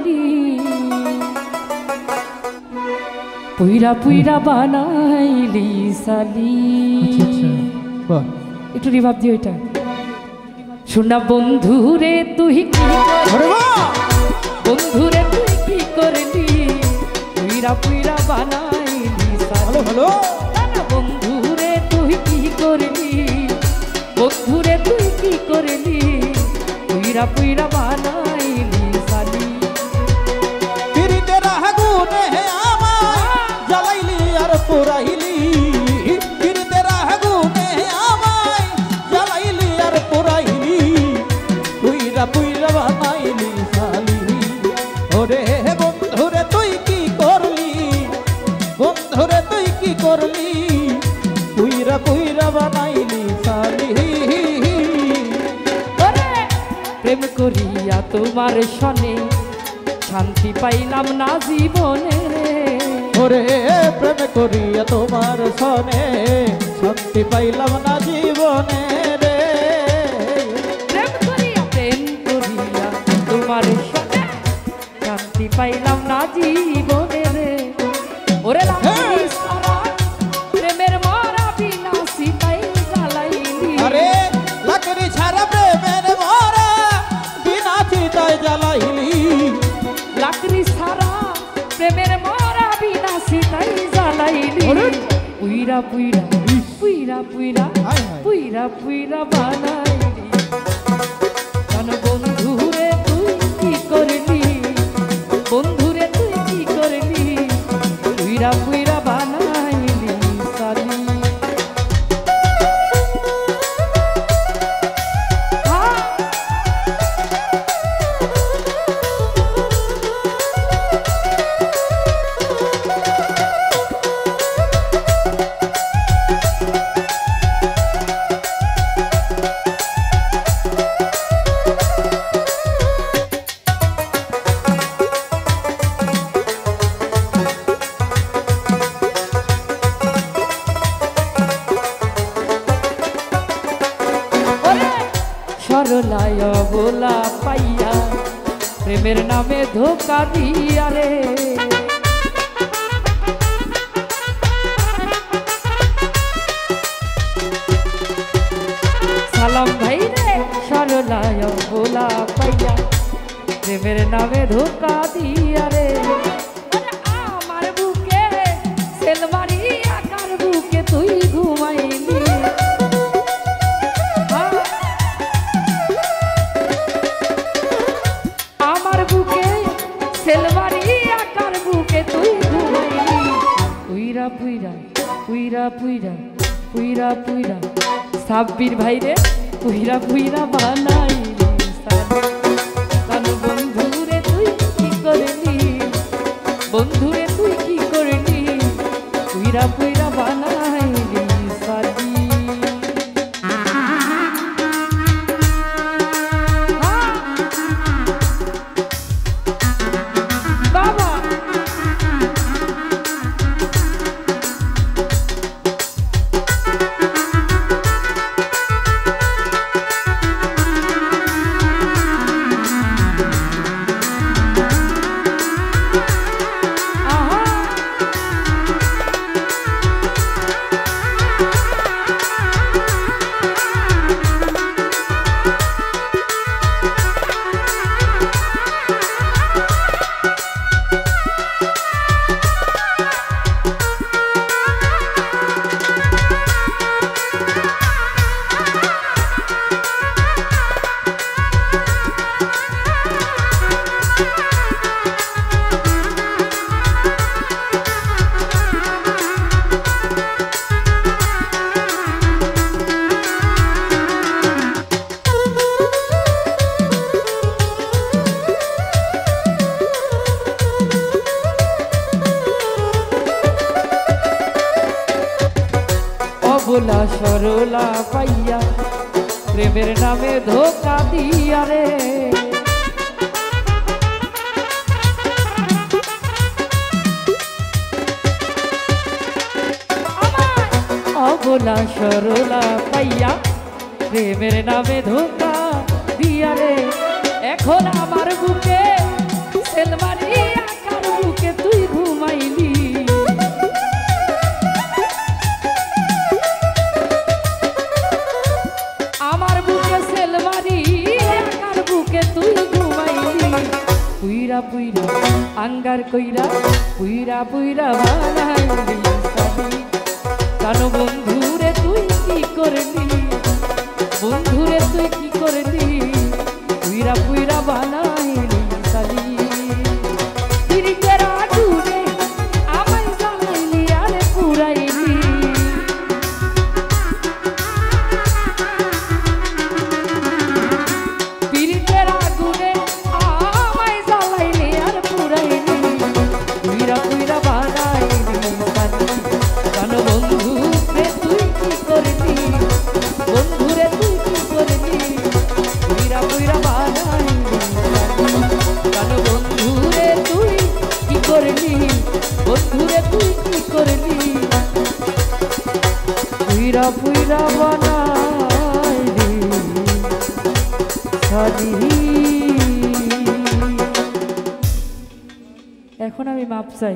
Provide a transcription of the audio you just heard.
করলি পুইরা পুইরা বানাইলি সালি। একটু রিভাব দিও এটা। শোনা বন্ধুরে তুই কি বন্ধুরে তুই কি করলি পুইরা পুইরা বানাইলি সালি। বন্ধুরে তুই কি করলি বন্ধুরে তুই কি করলি পুইরা পুইরা বানাইলি সালি। পিরিতের আগুনে আমায় জ্বালাইলি আর পোড়াইলি পিরিতের আগুনে আমায় জ্বালাইলি আর পোড়াইলি পুইরা পুইরা বানাইলি সালি। ওরে বন্ধুরে তুই কি করলি বন্ধুরে তুই কি করলি পুইরা পুইরা বানাইলি সালি। প্রেম করিয়া তোমার সনে শান্তি পাইলাম না জীবনে রে। ওরে প্রেম করিয়া তোমার সনে শান্তি পাইলাম না জীবনে রে। প্রেম করিয়া তোমার সনে শান্তি পাইলাম না জীবনে রে। ওরে লাকড়ি সারা প্রেমের মরা বিনা সীতাই জ্বালাইলি। আরে লাকড়ি ছাড়া প্রেমের মরা বিনা সীতাই জ্বালাইলি। লাকড়ি ছাড়া প্রেমের মরা বিনা সীতাই জ্বালাইলি। পুইরা পুইরা পুইরা পুইরা পুইরা পুইরা বানাইলি। জান বন্ধুরে তুই কি করলি বন্ধুরে তুই কি করলি পুইরা পুইরা বানাইলি সালি। সরলায় বোলা পাইয়া প্রেমের নামে ধোকা দিয়া রে। সালাম ভাই রে সরলায় বোলা পাইয়া প্রেমের নামে ধোকা দিয়া রে। আমার বুকে সেলমারি আকার বুকে তুই ঘুমাইলি। সেলমারি আকার বুকে তুই ঘুমাইলি। পুইরা পুইরা পুইরা পুইরা পুইরা পুইরা সাব্বির ভাইরে পুইরা পুইরা বানাইলি সালি। বন্ধুরে তুই কি করলি বন্ধুরে তুই কি করলি পুইরা পুইরা বানাইলি সালি। অবলা সরলা পাইয়া প্রেমের নামে ধোকা দিয়া রে। অবলা সরলা পাইয়া প্রেমের নামে ধোকা দিয়া রে। এখন আমার বুকে আঙ্গার কইরা পুইরা পুইরা বানাইলি সালি জানো বন্ধুরে তুই কি করলি বন্ধুরে তুই কি করলি পুইরা পুইরা বানাইলি সালি পিরিতের আগুনে আমায় জ্বালাইলি আরে পুরাইলি পিরিতের আগুনে আমায় জ্বালাইলি আর পুরাইলি পুইরা পুইরা বানাইলি সালি জানো বন্ধুরে তুই কি করলি বন্ধুরে তুই কি করলি পুইরা পুইরা বানাইলি জানো বন্ধুরে তুই কি করলি বন্ধুরে তুই কি করলি পুইরা পুইরা বানাইলি সালি এখন আমি মাপ চাই।